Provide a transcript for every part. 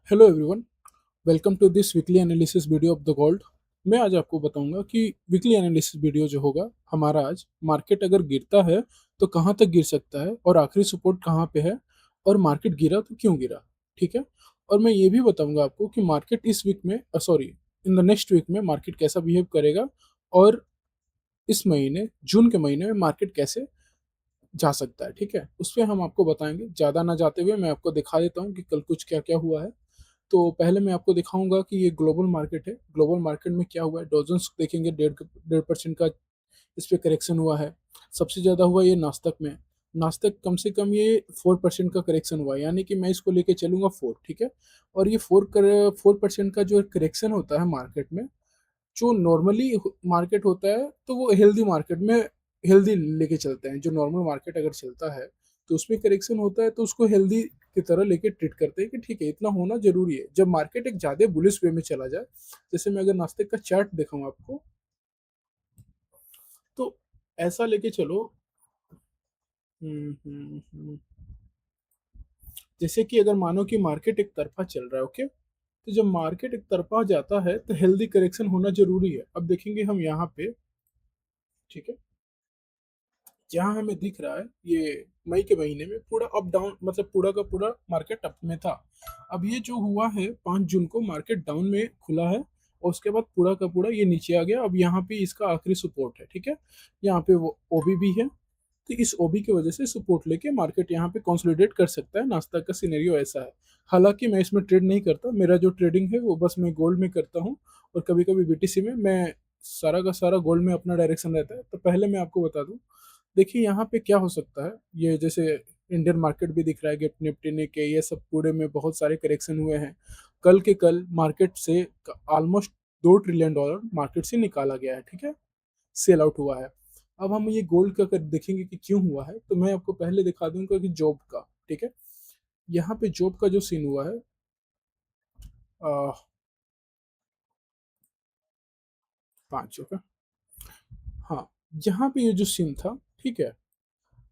Hello everyone, welcome to this weekly analysis video of the gold. मैं आज आपको बताऊंगा कि वीकली एनालिसिस वीडियो जो होगा हमारा आज मार्केट अगर गिरता है तो कहाँ तक गिर सकता है और आखिरी सपोर्ट कहाँ पे है और मार्केट गिरा तो क्यों गिरा। ठीक है। और मैं ये भी बताऊंगा आपको कि मार्केट इस वीक में sorry in the next week में मार्केट कैसा बिहेव करेगा और इस महीने जून के महीने में मार्केट कैसे जा सकता है। ठीक है, उस पर हम आपको बताएंगे। ज़्यादा ना जाते हुए मैं आपको दिखा देता हूँ कि कल कुछ क्या क्या हुआ है। तो पहले मैं आपको दिखाऊंगा कि ये ग्लोबल मार्केट है। ग्लोबल मार्केट में क्या हुआ है, डॉजेंस देखेंगे 1.5% का इस पे करेक्शन हुआ है। सबसे ज़्यादा हुआ ये नास्दक में। नास्दक कम से कम ये 4% का करेक्शन हुआ है, यानी कि मैं इसको लेके चलूंगा 4। ठीक है। और ये 4% का जो करेक्शन होता है मार्केट में, जो नॉर्मली मार्केट होता है तो वो हेल्दी मार्केट में हेल्दी लेके चलते हैं। जो नॉर्मल मार्केट अगर चलता है तो उसमें करेक्शन होता है तो उसको हेल्दी की तरह लेके ट्रीट करते हैं कि ठीक है इतना होना जरूरी है। जब मार्केट एक ज्यादा बुलिश वे में चला जाए, जैसे मैं अगर नास्तिक का चार्ट दिखाऊं आपको, तो ऐसा लेके चलो। जैसे कि अगर मानो कि मार्केट एक तरफा चल रहा है, ओके, तो जब मार्केट एक तरफा जाता है तो हेल्दी करेक्शन होना जरूरी है। अब देखेंगे हम यहाँ पे। ठीक है, जहाँ हमें दिख रहा है ये मई के महीने में पूरा अप डाउन, मतलब पूरा का पूरा मार्केट अप में था। अब ये जो हुआ है 5 जून को मार्केट डाउन में खुला है और उसके बाद पूरा का पूरा ये नीचे आ गया। अब यहाँ पे इसका आखिरी सपोर्ट है। ठीक है, यहाँ पे वो ओबी भी है, तो इस ओबी की वजह से सपोर्ट लेके मार्केट यहाँ पे कंसोलिडेट कर सकता है। नास्ता का सिनेरियो ऐसा है। हालांकि मैं इसमें ट्रेड नहीं करता, मेरा जो ट्रेडिंग है वो बस मैं गोल्ड में करता हूँ और कभी कभी बीटीसी में। मैं सारा का सारा गोल्ड में अपना डायरेक्शन रहता है। तो पहले मैं आपको बता दूं, देखिए यहाँ पे क्या हो सकता है। ये जैसे इंडियन मार्केट भी दिख रहा है, गिफ्ट निफ्टी ने के ये सब पूरे में बहुत सारे करेक्शन हुए हैं। कल के कल मार्केट से ऑलमोस्ट $2 ट्रिलियन मार्केट से निकाला गया है। ठीक है, सेल आउट हुआ है। अब हम ये गोल्ड का अगर देखेंगे कि क्यों हुआ है, तो मैं आपको पहले दिखा दूंगा कि जॉब का। ठीक है, यहाँ पे जॉब का जो सीन हुआ है, आ, 5 का। हाँ, यहाँ पे ये जो सीन था, ठीक है,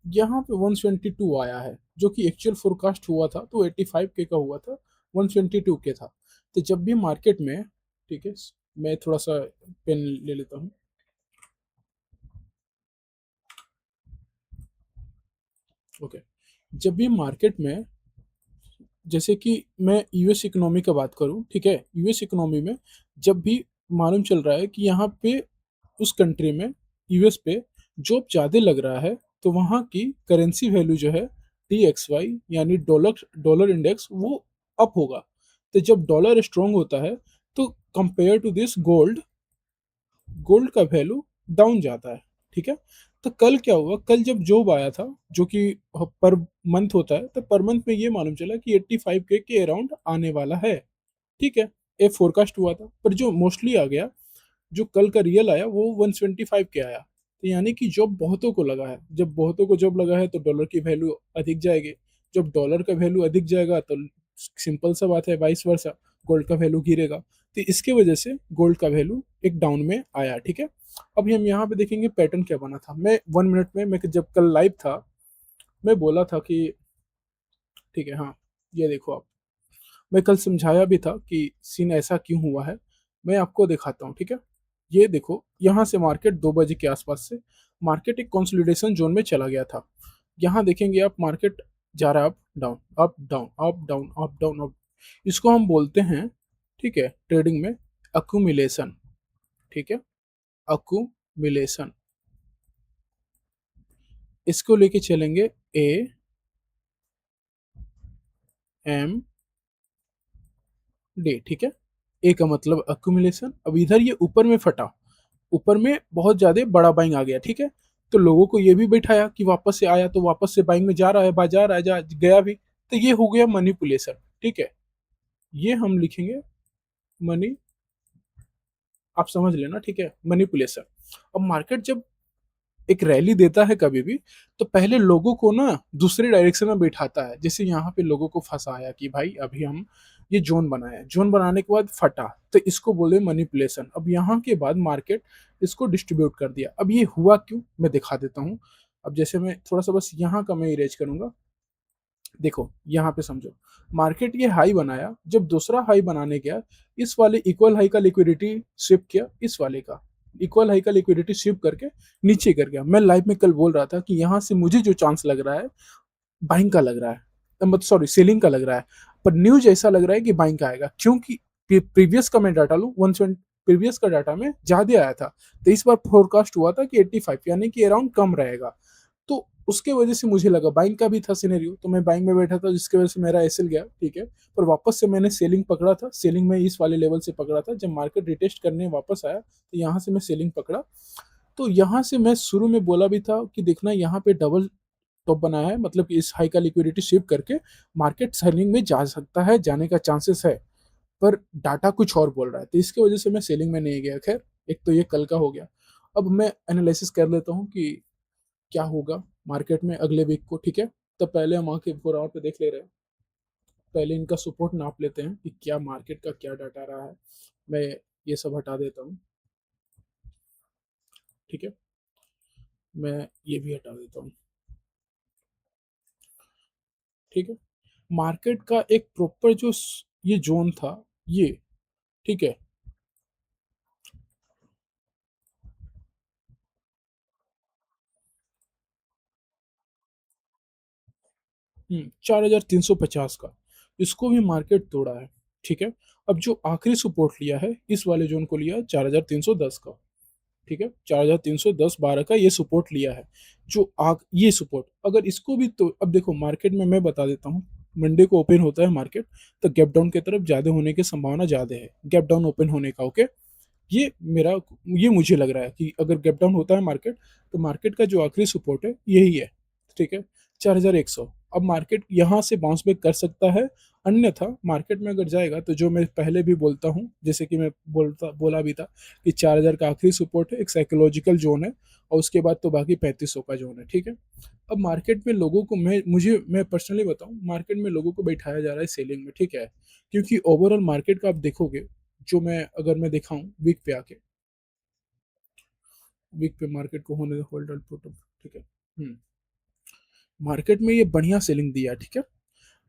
यहाँ पे 122 आया है, जो कि एक्चुअल फोरकास्ट हुआ था तो 85 के का हुआ था, 122 के था। तो जब भी मार्केट में, ठीक है, मैं थोड़ा सा पेन ले लेता हूँ। ओके, जब भी मार्केट में, जैसे कि मैं यूएस इकोनॉमी का बात करूं, ठीक है, यूएस इकोनॉमी में जब भी मालूम चल रहा है कि यहाँ पे उस कंट्री में, यूएस पे जॉब ज़्यादा लग रहा है, तो वहाँ की करेंसी वैल्यू जो है DXY यानी डॉलर डॉलर इंडेक्स वो अप होगा। तो जब डॉलर स्ट्रांग होता है तो compare to this gold, gold का वैल्यू डाउन जाता है। ठीक है, तो कल क्या हुआ, कल जब जॉब आया था जो कि पर मंथ होता है, तो पर मंथ में ये मालूम चला कि 85 के अराउंड आने वाला है। ठीक है, ये फोरकास्ट हुआ था, पर जो मोस्टली आ गया, जो कल का रियल आया वो 125 के आया। तो यानी कि जॉब बहुतों को लगा है। जब बहुतों को जॉब लगा है तो डॉलर की वैल्यू अधिक जाएगी। जब डॉलर का वैल्यू अधिक जाएगा तो सिंपल सा बात है, वाइस वर्सा, गोल्ड का वैल्यू गिरेगा। तो इसके वजह से गोल्ड का वैल्यू एक डाउन में आया। ठीक है, अभी हम यहाँ पे देखेंगे पैटर्न क्या बना था। मैं 1 मिनट में, मैं जब कल लाइव था, मैं बोला था कि ठीक है, हाँ, ये देखो आप, मैं कल समझाया भी था कि सीन ऐसा क्यों हुआ है। मैं आपको दिखाता हूँ। ठीक है, ये देखो, यहाँ से मार्केट 2 बजे के आसपास से मार्केट एक कंसोलिडेशन जोन में चला गया था। यहाँ देखेंगे आप, मार्केट जा रहा है up down up down up down up down up. इसको हम बोलते हैं, ठीक है, ट्रेडिंग में अक्यूमिलेशन। ठीक है, अक्यूमिलेशन, इसको लेके चलेंगे AMD। ठीक है, ए का मतलब अक्यूमुलेशन। अब इधर ये ऊपर में फटा, ऊपर में बहुत ज्यादा बड़ा बाइंग आ गया। ठीक है, तो लोगों को ये भी बैठाया कि वापस से आया तो वापस से बाइंग में जा रहा है, बाजार आ जा गया भी, तो ये हो गया मनीपुलेशन। ठीक है, ये हम लिखेंगे मनी, आप समझ लेना। ठीक है, मनीपुलेशन। अब मार्केट जब एक रैली देता है कभी भी, तो पहले लोगों को ना दूसरे डायरेक्शन में बैठाता है। जैसे यहाँ पे लोगों को फंसाया कि भाई अभी हम ये जोन बनाया, जोन बनाने के बाद फटा, तो इसको बोले मनिपुलेशन। अब यहाँ के बाद मार्केट इसको डिस्ट्रीब्यूट कर दिया। अब ये हुआ क्यों, मैं दिखा देता हूँ। अब जैसे मैं थोड़ा सा बस यहाँ का मैं इरेज करूंगा। देखो यहाँ पे समझो, मार्केट ये हाई बनाया, जब दूसरा हाई बनाने गया, इस वाले इक्वल हाई का लिक्विडिटी शिफ्ट किया, इस वाले का इक्वल हाई का लिक्विडिटी शिफ्ट करके नीचे कर गया। मैं लाइव में कल बोल रहा था कि यहाँ से मुझे जो चांस लग रहा है, बाइंग का लग रहा है, मतलब सॉरी सेलिंग का लग रहा है, पर न्यूज ऐसा लग रहा है कि बाइंग का आएगा, क्योंकि प्रीवियस का मैं डाटा लूं 120, प्रीवियस का डाटा में ज्यादा आया था, तो इस बार फोरकास्ट हुआ था कि 85 यानी कि अराउंड कम रहेगा। तो उसके वजह से मुझे लगा बाइंग का भी था सिनेरियो, तो मैं बाइंग में बैठा था, जिसकी वजह से मेरा एसएल गया, ठीक है। पर वापस से मैंने सेलिंग पकड़ा था, सेलिंग में इस वाले लेवल से पकड़ा था, जब मार्केट रिटेस्ट करने वापस आया तो यहाँ से मैं सेलिंग पकड़ा। तो यहाँ से मैं शुरू में बोला भी था कि देखना यहाँ पे डबल टॉप बनाया है, मतलब कि इस हाई का लिक्विडिटी शिफ्ट करके मार्केट सेलिंग में जा सकता है, जाने का चांसेस है। पर डाटा कुछ और बोल रहा है, तो इसकी वजह से मैं सेलिंग में नहीं गया। खैर, एक तो ये कल का हो गया। अब मैं एनालिसिस कर लेता हूँ कि क्या होगा मार्केट में अगले वीक को, ठीक है। तो पहले हम आके 4 आवर पे देख ले रहे हैं, पहले इनका सपोर्ट नाप लेते हैं कि क्या मार्केट का क्या डाटा रहा है। मैं ये सब हटा देता हूँ, ठीक है, मैं ये भी हटा देता हूँ, ठीक है। मार्केट का एक प्रॉपर जो ये जोन था, ये, ठीक है। 4350 का, इसको भी मार्केट तोड़ा है, ठीक है। अब जो आखिरी सपोर्ट लिया है, इस वाले जोन को लिया है 4310 का, ठीक है। 4310-12 का ये सपोर्ट लिया है। जो आग ये सपोर्ट अगर इसको भी, तो अब देखो मार्केट में मैं बता देता हूँ, मंडे को ओपन होता है मार्केट, तो गैप डाउन की तरफ ज्यादा होने की संभावना ज्यादा है, गैप डाउन ओपन होने का, ओके। ये मेरा ये मुझे लग रहा है कि अगर गैप डाउन होता है मार्केट, तो मार्केट का जो आखिरी सपोर्ट है यही है, ठीक है, 4100। अब मार्केट यहाँ से बाउंस बैक कर सकता है, अन्यथा मार्केट में अगर जाएगा तो जो मैं पहले भी बोलता हूँ, जैसे कि मैं बोला भी था कि 4000 का आखिरी सपोर्ट है, एक साइकोलॉजिकल जोन है, और उसके बाद तो बाकी 3500 का जोन है, ठीक है। अब मार्केट में लोगों को मैं पर्सनली बताऊं, मार्केट में लोगों को बैठाया जा रहा है सेलिंग में, ठीक है, क्योंकि ओवरऑल मार्केट का आप देखोगे, जो मैं अगर मैं दिखाऊं वीक पे आके, वीक पे मार्केट को होने होल्ड एंड पुट, ठीक है। मार्केट में ये बढ़िया सेलिंग दिया है, ठीक है।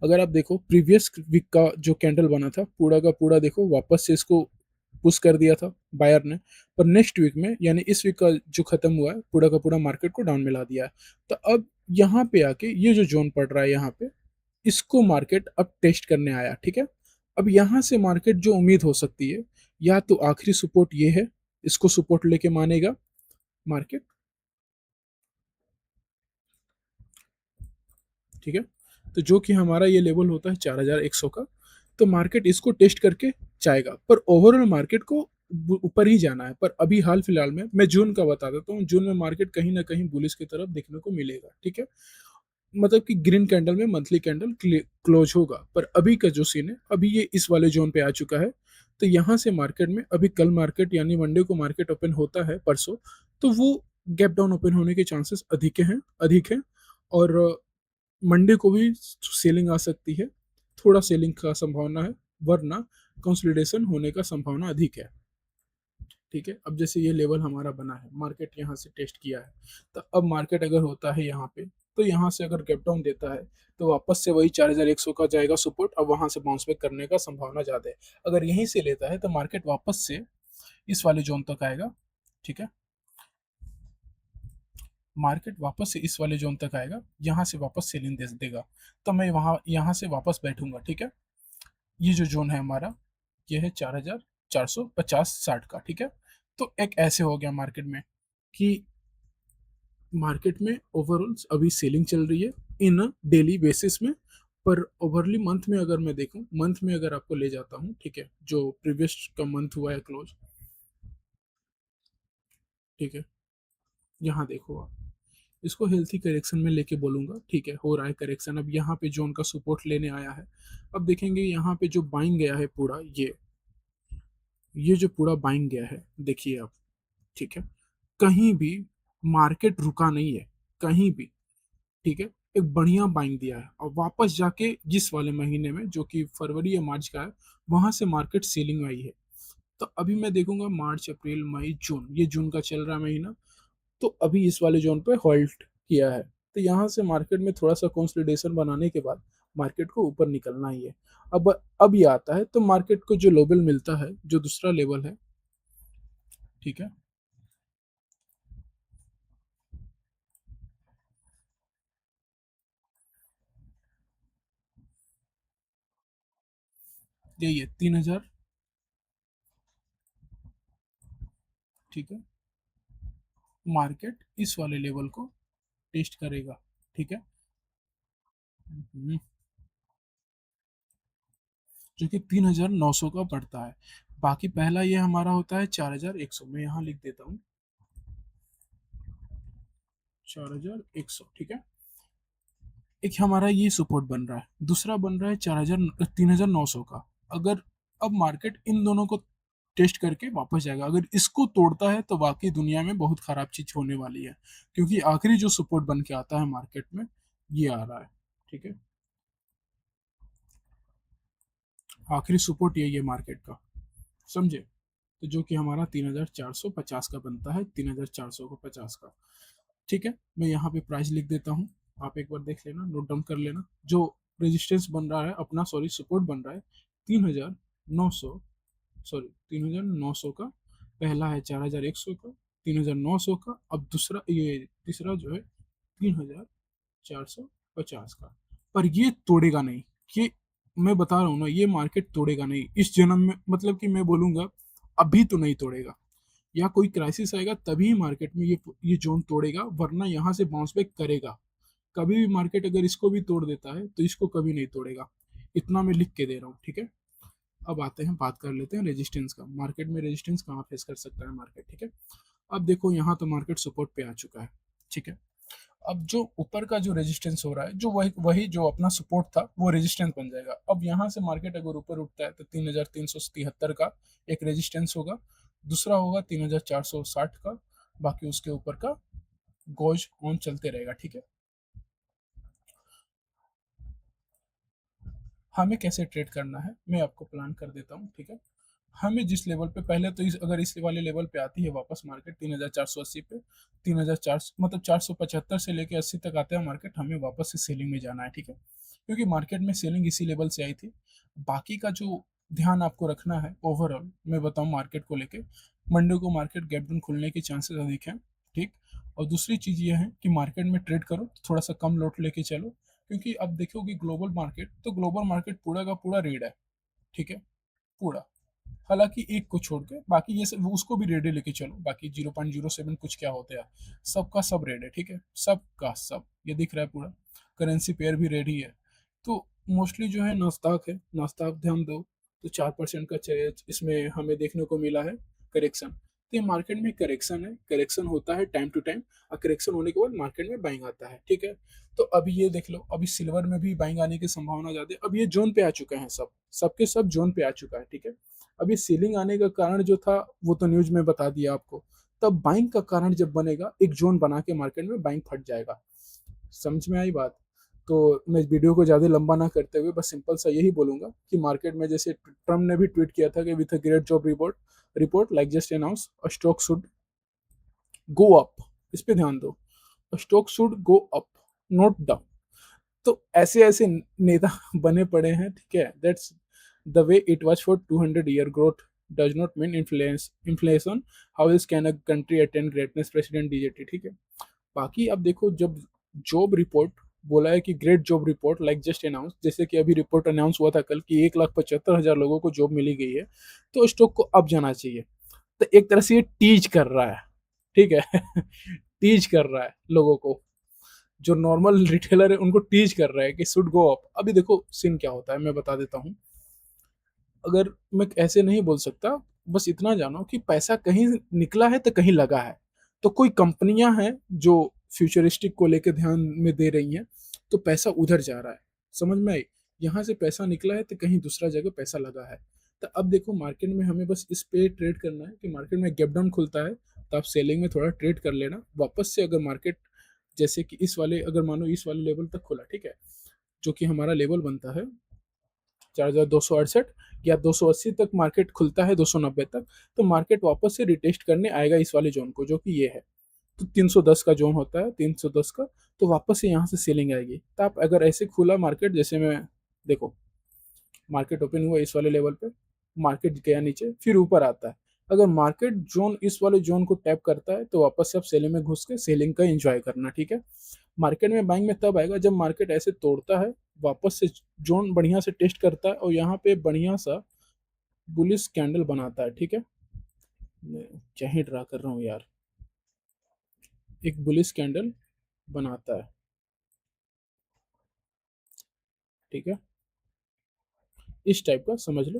अगर आप देखो प्रीवियस वीक का जो कैंडल बना था, पूरा का पूरा देखो वापस से इसको पुश कर दिया था बायर ने, पर नेक्स्ट वीक में यानी इस वीक का जो खत्म हुआ है, पूरा का पूरा मार्केट को डाउन में ला दिया है। तो अब यहाँ पे आके ये जो जोन पड़ रहा है यहाँ पे, इसको मार्केट अब टेस्ट करने आया, ठीक है। अब यहाँ से मार्केट जो उम्मीद हो सकती है, या तो आखिरी सपोर्ट ये है, इसको सपोर्ट लेके मानेगा मार्केट, ठीक है। तो जो कि हमारा ये लेवल होता है 4100 का, तो मार्केट इसको टेस्ट करके जाएगा, पर ओवरऑल मार्केट को ऊपर ही जाना है। पर अभी हाल फिलहाल में मैं जून का बता देता हूँ, जून में मार्केट कहीं ना कहीं बुलिश की तरफ देखने को मिलेगा, ठीक है। मतलब कि ग्रीन कैंडल में मंथली कैंडल क्लोज होगा, पर अभी का जो सीन है, अभी ये इस वाले जोन पे आ चुका है। तो यहाँ से मार्केट में अभी कल मार्केट यानी मंडे को मार्केट ओपन होता है परसों, तो वो गैप डाउन ओपन होने के चांसेस अधिक हैं। और मंडे को भी सेलिंग आ सकती है, थोड़ा सेलिंग का संभावना है, वरना कंसोलिडेशन होने का संभावना अधिक है, ठीक है। अब जैसे ये लेवल हमारा बना है, मार्केट यहाँ से टेस्ट किया है, तो अब मार्केट अगर होता है यहाँ पे, तो यहाँ से अगर गैप डाउन देता है, तो वापस से वही 4100 का जाएगा सपोर्ट, अब वहां से बाउंस बैक करने का संभावना ज्यादा है। अगर यहीं से लेता है तो मार्केट वापस से इस वाले जोन तक आएगा, ठीक है। मार्केट वापस से इस वाले जोन तक आएगा, यहाँ से वापस सेलिंग दे देगा, तो मैं वहां यहाँ से वापस बैठूंगा, ठीक है। ये जो जोन है हमारा, ये है 4450-60 का, ठीक है। तो एक ऐसे हो गया मार्केट में कि मार्केट में ओवरऑल अभी सेलिंग चल रही है इन डेली बेसिस में। पर ओवरली मंथ में अगर मैं देखूं, मंथ में अगर आपको ले जाता हूं, ठीक है, जो प्रीवियस का मंथ हुआ है क्लोज, ठीक है, यहाँ देखो आप, इसको हेल्थी करेक्शन में लेके बोलूंगा, ठीक है, हो रहा है करेक्शन, अब यहाँ पे जो उनका सपोर्ट लेने आया है, अब देखेंगे यहाँ पे जो बाइंग गया है पूरा, ये जो पूरा बाइंग गया है, देखिए आप, ठीक है, कहीं भी मार्केट रुका नहीं है, कहीं भी, ठीक है, एक बढ़िया बाइंग दिया है, और वापस जाके जिस वाले महीने में जो कि फरवरी या मार्च का है, वहां से मार्केट सेलिंग आई है। तो अभी मैं देखूंगा मार्च अप्रैल मई जून, ये जून का चल रहा महीना, तो अभी इस वाले जोन पे होल्ड किया है, तो यहाँ से मार्केट में थोड़ा सा कंसोलिडेशन बनाने के बाद मार्केट को ऊपर निकलना ही है। अब ये आता है तो मार्केट को जो लेवल मिलता है, जो दूसरा लेवल है, ठीक है, यही है 3000, ठीक है। मार्केट इस वाले लेवल को टेस्ट करेगा, ठीक है। हम्म, जो कि 3900 का पड़ता है। बाकी पहला ये हमारा होता है 4100, मैं यहाँ लिख देता हूँ 4100, ठीक है। एक हमारा ये सपोर्ट बन रहा है, दूसरा बन रहा है 3900 का। अगर अब मार्केट इन दोनों को टेस्ट करके वापस जाएगा, अगर इसको तोड़ता है तो बाकी दुनिया में बहुत खराब चीज होने वाली है, क्योंकि आखिरी जो सपोर्ट बन के आता है मार्केट में, ये आ रहा है, ठीक है। आखिरी सपोर्ट यही है मार्केट का, समझे। तो जो कि हमारा 3450 का बनता है, 3450 का, ठीक है। मैं यहाँ पे प्राइस लिख देता हूँ, आप एक बार देख लेना, नोट डाउन कर लेना। जो रेजिस्टेंस बन रहा है अपना, सॉरी सपोर्ट बन रहा है 3900, सॉरी 3900 का। पहला है 4100 का, 3900 का। अब दूसरा, ये तीसरा जो है 3450 का। पर ये तोड़ेगा नहीं, ये मैं बता रहा हूँ ना, ये मार्केट तोड़ेगा नहीं इस जन्म में, मतलब कि मैं बोलूंगा अभी तो नहीं तोड़ेगा, या कोई क्राइसिस आएगा तभी मार्केट में ये जोन तोड़ेगा, वरना यहाँ से बाउंस बैक करेगा। कभी भी मार्केट अगर इसको भी तोड़ देता है तो इसको कभी नहीं तोड़ेगा, इतना मैं लिख के दे रहा हूँ, ठीक है। अब आते हैं, बात कर लेते हैं रेजिस्टेंस का। मार्केट में रेजिस्टेंस कहाँ फेस कर सकता है मार्केट, ठीक है। अब देखो यहाँ तो मार्केट सपोर्ट पे आ चुका है, ठीक है। अब जो ऊपर का जो रेजिस्टेंस हो रहा है, जो वही वही जो अपना सपोर्ट था वो रेजिस्टेंस बन जाएगा। अब यहाँ से मार्केट अगर ऊपर उठता है तो 3373 का एक रेजिस्टेंस होगा, दूसरा होगा 3460 का, बाकी उसके ऊपर का गोज ऑन चलते रहेगा, ठीक है। हमें कैसे ट्रेड करना है मैं आपको प्लान कर देता हूँ, ठीक है। हमें जिस लेवल पे पहले तो अगर इस वाले लेवल पे आती है वापस मार्केट 3480 पे, 3004 मतलब 475 से लेके 80 तक आता है मार्केट, हमें वापस से सेलिंग में जाना है, ठीक है। क्योंकि मार्केट में सेलिंग इसी लेवल से आई थी। बाकी का जो ध्यान आपको रखना है ओवरऑल, मैं बताऊं मार्केट को लेके, मंडे को मार्केट गैप डाउन खुलने के चांसेस अधिक हैं, ठीक। और दूसरी चीज ये है कि मार्केट में ट्रेड करो तो थोड़ा सा कम लोट लेके चलो, क्योंकि अब देखो कि ग्लोबल मार्केट, तो ग्लोबल मार्केट पूरा का पूरा रेड है, ठीक है, पूरा। हालांकि एक को छोड़ के बाकी ये सब उसको भी रेडे लेके चलो, बाकी 0.07 कुछ क्या होते हैं, सबका सब रेड है, ठीक है, सबका सब ये दिख रहा है पूरा। करेंसी पेयर भी रेड ही है। तो मोस्टली जो है नास्ताक है, नास्ताक ध्यान दो। तो 4% का इसमें हमें देखने को मिला है करेक्शन। तो ये मार्केट में करेक्शन है, करेक्शन होता है टाइम टू टाइम, और करेक्शन होने के बाद मार्केट में बाइंग आता है, ठीक है। तो अभी ये देख लो, अभी सिल्वर में भी बाइंग आने की संभावना ज्यादा है। अब ये जोन पे आ चुके हैं, सब सबके सब जोन पे आ चुका है, ठीक है। अभी सीलिंग आने का कारण जो था वो तो न्यूज में बता दिया आपको। तब बाइंग का कारण जब बनेगा, एक जोन बना के मार्केट में बाइंग फट जाएगा। समझ में आई बात। तो मैं इस वीडियो को ज़्यादा लंबा ना करते हुए बस सिंपल सा यही बोलूंगा कि मार्केट में, जैसे ट्रम्प ने भी ट्वीट किया था कि with a great job report report like just announce a stock should go up, इस पे ध्यान दो, stock should go up, note down. तो ऐसे ऐसे नेता बने पड़े हैं, ठीक है। That's the way it was for 200 year growth does not mean inflation inflation, how is can a country attain greatness, president DJT, ठीक है। बाकी अब देखो, जब जॉब रिपोर्ट बोला है कि great job report like just announce, जैसे कि अभी रिपोर्ट अनाउंस हुआ था कल कि 1,75,000 लोगों को जॉब मिली गई है, तो स्टॉक को अब जाना चाहिए। तो एक तरह से ये टीच कर रहा है, ठीक है। टीच कर रहा है लोगों को, जो नॉर्मल रिटेलर है उनको टीच कर रहा है कि शुड गो अप। अभी देखो सीन क्या होता है मैं बता देता हूँ। अगर मैं ऐसे नहीं बोल सकता, बस इतना जानो कि पैसा कहीं निकला है तो कहीं लगा है। तो कोई कंपनियां हैं जो फ्यूचरिस्टिक को लेकर ध्यान में दे रही हैं, तो पैसा उधर जा रहा है, समझ में आई। यहाँ से पैसा निकला है तो कहीं दूसरा जगह पैसा लगा है। तो अब देखो मार्केट में हमें बस इस पे ट्रेड करना है कि मार्केट में गैप डाउन खुलता है तो आप सेलिंग में थोड़ा ट्रेड कर लेना वापस से। अगर मार्केट जैसे कि इस वाले, अगर मानो इस वाले लेवल तक खुला, ठीक है, जो कि हमारा लेवल बनता है 4268, या 280 तक मार्केट खुलता है, 290 तक, तो मार्केट वापस से रिटेस्ट करने आएगा इस वाले जोन को, जो कि ये है, तो 310 का जोन होता है, 310 का, तो वापस से यहाँ से सेलिंग आएगी। तो आप अगर ऐसे खुला मार्केट, जैसे मैं, देखो मार्केट ओपन हुआ इस वाले लेवल पे, मार्केट गया नीचे, फिर ऊपर आता है। अगर मार्केट जोन इस वाले जोन को टैप करता है तो वापस से आप सेलिंग में घुस के सेलिंग का एंजॉय करना, ठीक है। मार्केट में बाइंग में तब आएगा जब मार्केट ऐसे तोड़ता है, वापस से जोन बढ़िया से टेस्ट करता है और यहाँ पे बढ़िया सा बुलिश कैंडल बनाता है, ठीक है। मैं क्या ही ड्रा कर रहा हूँ यार, एक बुलिश कैंडल बनाता है, ठीक है, इस टाइप का समझ लो।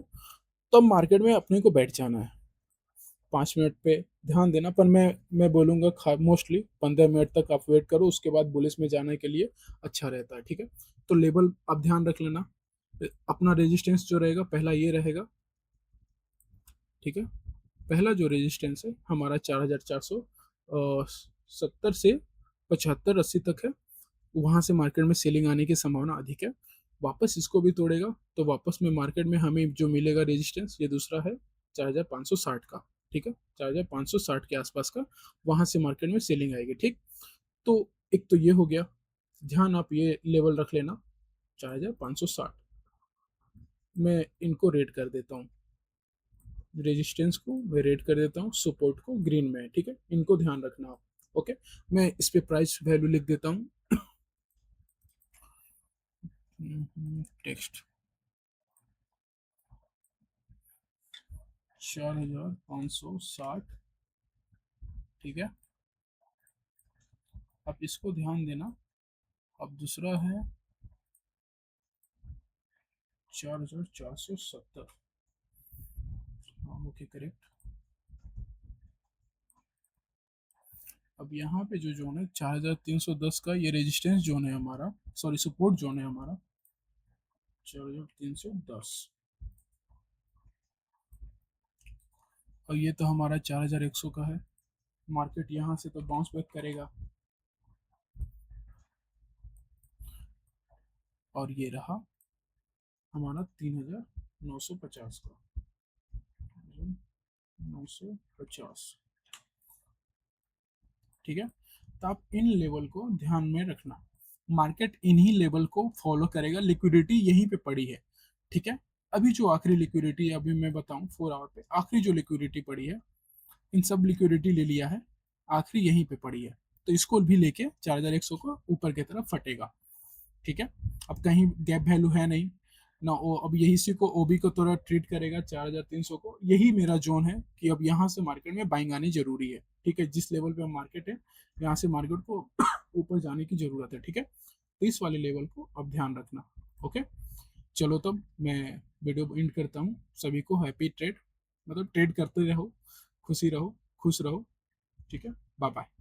तब मार्केट में अपने को बैठ जाना है, 5 मिनट पे ध्यान देना। पर मैं बोलूंगा मोस्टली 15 मिनट तक आप वेट करो, उसके बाद बुलिस में जाने के लिए अच्छा रहता है, ठीक है। तो लेवल आप ध्यान रख लेना, अपना रेजिस्टेंस जो रहेगा पहला ये रहेगा, ठीक है। पहला जो रेजिस्टेंस है हमारा 4470 से 7580 तक है, वहां से मार्केट में सेलिंग आने की संभावना अधिक है। वापस इसको भी तोड़ेगा तो वापस में मार्केट में हमें जो मिलेगा रेजिस्टेंस, ये दूसरा है 4560 का, ठीक है, 4560 के आसपास का, वहां से मार्केट में सेलिंग आएगी, ठीक। तो एक तो ये हो गया, ध्यान आप ये लेवल रख लेना, 4560। मैं इनको रेड कर देता हूँ, रेजिस्टेंस को मैं रेड कर देता हूँ, सपोर्ट को ग्रीन में, ठीक है, इनको ध्यान रखना आप। ओके, मैं इस पे प्राइस वैल्यू लिख देता हूँ, टेक्स्ट 4560, ठीक है। अब इसको ध्यान देना। अब दूसरा है 4470, हाँ ओके करेक्ट। अब यहाँ पे जो जोन है 4310 का, ये रेजिस्टेंस जोन है हमारा, सॉरी सपोर्ट जोन है हमारा 4310, और ये तो हमारा 4100 का है। मार्केट यहाँ से तो बाउंस बैक करेगा, और ये रहा हमारा 3950 का, 950, ठीक है। तो आप इन लेवल को ध्यान में रखना, मार्केट इन्हीं लेवल को फॉलो करेगा, लिक्विडिटी यहीं पे पड़ी है, ठीक है। अभी जो आखिरी लिक्विडिटी अभी मैं बताऊं 4 आवर पे, आखिरी जो लिक्विडिटी पड़ी है, इन सब लिक्विडिटी ले लिया है, आखिरी यहीं पे पड़ी है, तो इसको भी लेके 4100 को ऊपर की तरफ फटेगा, ठीक है। अब कहीं गैप वैल्यू है नहीं ना, वो अब यही सी को ओबी को थोड़ा ट्रीट करेगा 4300 को, यही मेरा जोन है कि अब यहाँ से मार्केट में बाइंग आनी जरूरी है, ठीक है। जिस लेवल पे मार्केट है, यहाँ से मार्केट को ऊपर जाने की जरूरत है, ठीक है। तो इस वाले लेवल को अब ध्यान रखना। ओके, चलो तब मैं वीडियो एंड करता हूँ। सभी को हैप्पी ट्रेड, मतलब ट्रेड करते रहो, खुशी रहो, खुश रहो, ठीक है। Bye bye.